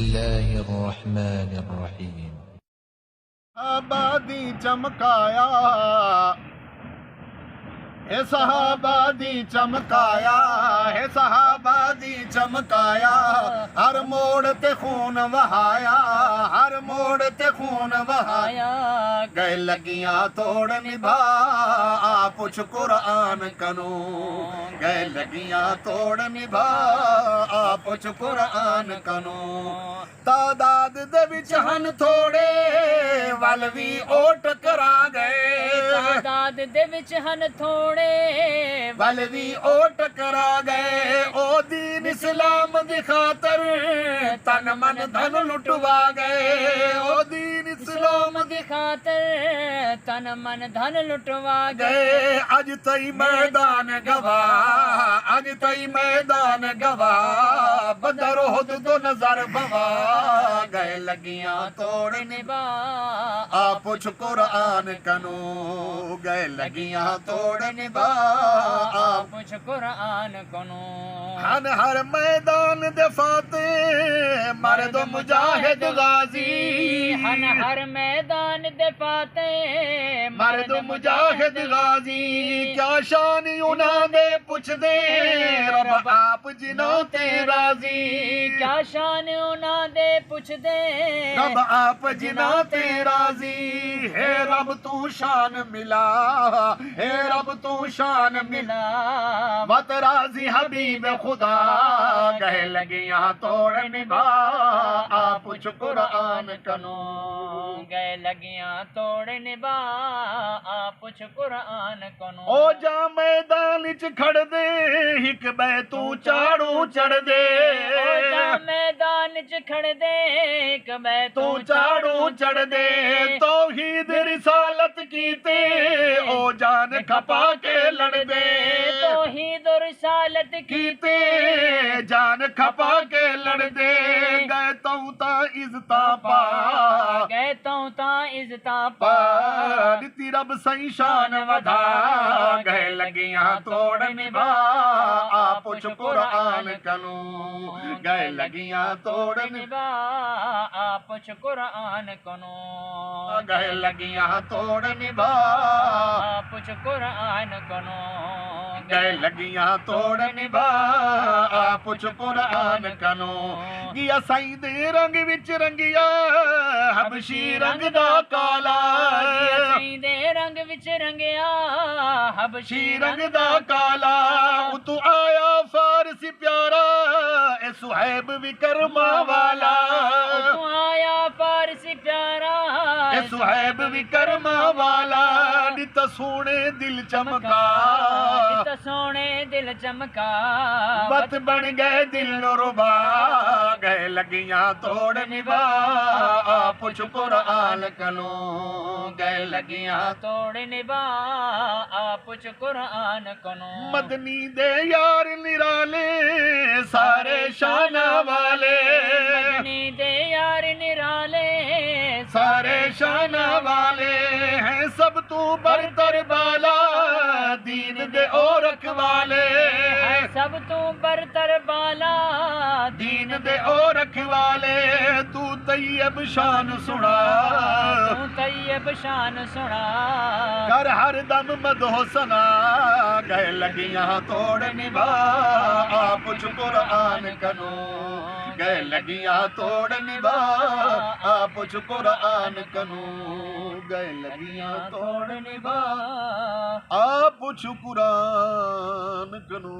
बिस्मिल्लाहिर्रहमानिर्रहीम। आबादी चमकाया है, सहाबादी चमकाया है, सहाबादी चमकाया। हर मोड़ ते खून वहाया, हर मोड़ ते खून वहाया। गए लगियां तोड़ निभा आ पुछ कुरान कनो, गए लगियां तोड़ निभा आ पुछ कुरान कनो। तादाद दे विच हन थोड़े वल भी ओ टकरा गए, तादाद दे विच हन थोड़े वल भी ओ टकरा गए। ओ दीन इस्लाम दी खातर तन मन धन लुटवा गए, ओ दीन इस्लाम दी खातर तन मन धन लुटवा गए। अज तई मैदान गवाह, अज तई मैदान गवाह। बदर उहद तो नजर बवा, गए लगियां तोड़ निभा आ पुछ कुरान कनो, गए लगियां तोड़ निभा आ पुछ कुरान कनो। हन हर मैदान दे फाते मर्द मुजाहिद गाजी, हन हर मैदान दे फाते मर्द मुजाहिद गाजी। क्या शान उन्हां दे पुछ दे रब आप जिन्हां ते राजी, क्या शान उन्हां दे पुछ दे रब आप जिन्हां ते राजी। हे रब तू शान मिला, हे रब तू शान मिला। वत राजी हबीब खुदा, गए लगियां तोड़ निभा आ पुछ कुरान कनो, गए लगियां तोड़ निभा आ पुछ कुरान कनो। ओ जा मैदान च खड़ दे हिक बै तू चाड़ू चढ़ दे, ओ जा मैदान च खड़ दे हिक बै तू चाड़ू चढ़ दे। तौहीद रिसालत कीते ओ जान खपा के लड़ दे, तौहीद रिसालत कीते जान खपा के लड़ दे। गए तऊ ता इज्जता पा, गए तऊ ता इज्जता पा। नीति रब सही शान वधा, गए लगियां तोड़ निभा आ पुछ कुरान कनो, गए लगियां तोड़ निभा आ पुछ कुरान कनो, गए लगियां तोड़ निभा आ पुछ कुरान कनो। गए लगियां तोड़ निभा आ पुछ कुरान कनो। गिया साईं दे रंग विच रंगिया हबशी रंग दा काला, साईं दे रंग विच रंगिया हबशी रंग दा काला। उतु आया फारसी प्यारा ए सुहैब विकरमा वाला, उतु आया फारसी प्यारा ए सुहैब विकरमा वाला। नित सोने दिल चमका, नित सोने दिल चमका। बत बन गए दिल रुबा, गए लगियां तोड़ निभा आ पुछ कुरान कनो, गए लगियां तोड़ निभा आ पुछ कुरान कनो। मदनी दे यार निराले सारे शाना वाले, मदनी दे यार निराले सारे शाना वाले हैं। सब तू बरतर बाला दीन दे ओ रखवाले, सब तू बरतर बाला दीन दे ओ रखवाले। तू तैयब शान सुना, तू तैयब शान सुना। कर हर दम मदहो सना, गए लगियां तोड़ निभा आ पुछ कुरान कनो, गए लगियां तोड़ निभा आ पुछ कुरान कनो, गए लगियां तोड़ निभा आ पुछ कुरान कनो।